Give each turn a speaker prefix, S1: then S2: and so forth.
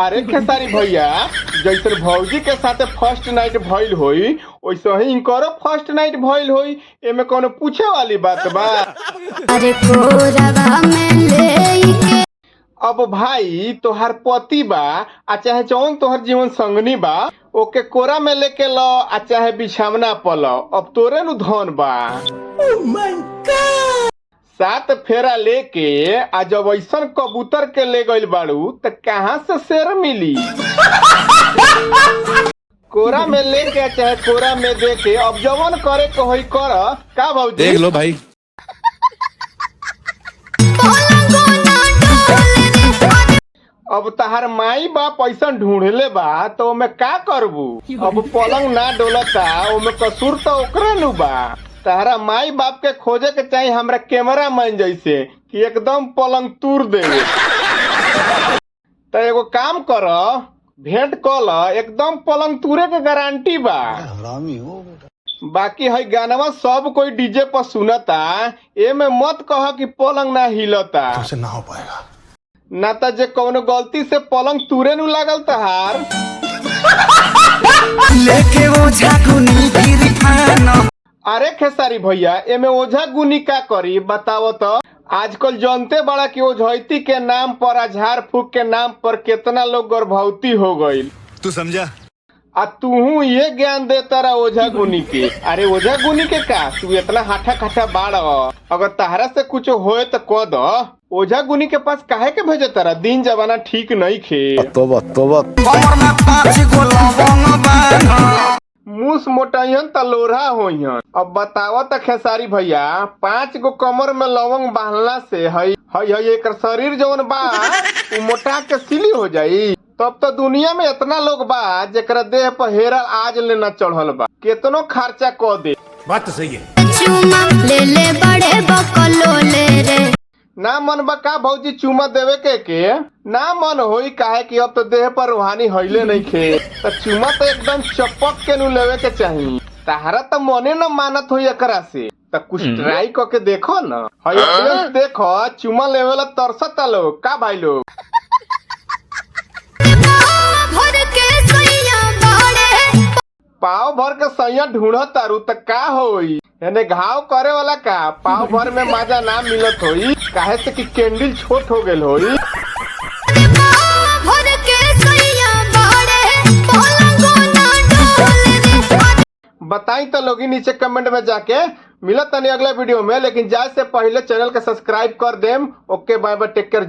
S1: अरे खेसारी भैया, जैसे भौजी के साथ फर्स्ट नाइट भइल होई वैसे ही इनकरो फर्स्ट नाइट भइल होई। एमे कोनो पूछे वाली बात बा?
S2: अरे कोरवा में लेके
S1: अब भाई तोहार पति बा आ चाहे जौन तोहर जीवन संगनी बा, ओके कोरा में लेके लो आ चाहे बिछावना पलो, अब तोरे नु धन बा।
S3: Oh my God!
S1: 7 फेरा लेके आ जब ऐसन कबूतर के ले गइल बाड़ू त कहाँ से शेर मिली? कोरा में लेके चाहे कोरा में देके अब जवन करे को होई कर का भौजी?
S4: देख लो भाई।
S1: अब तहार माई बाप ऐसा ढूंढले बा तो ओमे का करबू? अब पलंग ना डोलता ओमे कसूर तो ओकरे नु बा। तहरा माई बाप के खोजे के चाहिए हमरा कैमरा मैन जैसे कि एकदम पलंग तूर दे। तो एगो काम कर, भेंट कल, एकदम पलंग तूरे के गारंटी बा। बाकी है गानवा सब कोई डीजे पर सुनता, एमे मत कह कि पलंग ना हिलता।
S4: तुमसे ना हो पाएगा।
S1: ना तो जे कौनो गलती से पलंग तूरे नु लागल तहार
S3: लेके वो झाकुनी गिरफानो।
S1: अरे खेसारी भैया, एमे ओझा गुनी का करी बताओ तो? आजकल जानते बड़ा कि ओझैती के नाम पर आ झाड़ फूक के नाम पर कितना लोग गर्भवती हो गई।
S4: तू समझा?
S1: आ तूहू ये ज्ञान देता रहा ओझा गुनी के। अरे ओझा गुनी के का तू इतना हाथा खाटा बाड़, अगर तहरा से कुछ होए तो कह दो। ओझा गुनी के पास काहे के भेजे तारा? दिन जमाना ठीक नहीं खे।
S4: तोबा तोबा।
S3: कमर में 5 गो लवंग बांधा।
S1: मूस मोटाइहन त लोरहा होइहन। अब बतावा त खेसारी भैया, 5 गो कमर में लवंग बांधला से हई एकर शरीर जवन बा उ मोटा के सिली हो जाई। तब तो दुनिया में इतना लोग बा जेकरा देह पर हेरा आज लेना चढ़ल बा, केतनो खर्चा क दे।
S4: बात तो सही है।
S2: चुमा ले ले बड़े बकलो ले रे।
S1: ना मन बा का भौजी चुमा देवे के ना मन होई, काहे कि अब तो देह पर रूहानी हईले नहीं खे। तो चुमा तो एकदम चपक के नु लेवे के चाहिए। तहरा तो मने न मानत होई एकरा से, तो कुछ ट्राई करके देखो न। हई ऑडियंस देखो, चुमा लेवेला तरसता लोग का भाई लोग। पाव भर के सैया ढूंढत तारू त का होई? यानी घाव करे वाला का पाव भर में मजा ना मिलत होई, काहे से कि कैंडल छोट हो गेल होई। बताई तो लोगी नीचे कमेंट में जाके। मिलत तनी अगला वीडियो में, लेकिन जाए से पहले चैनल के सब्सक्राइब कर देम। ओके बाय बाय, टेक केयर।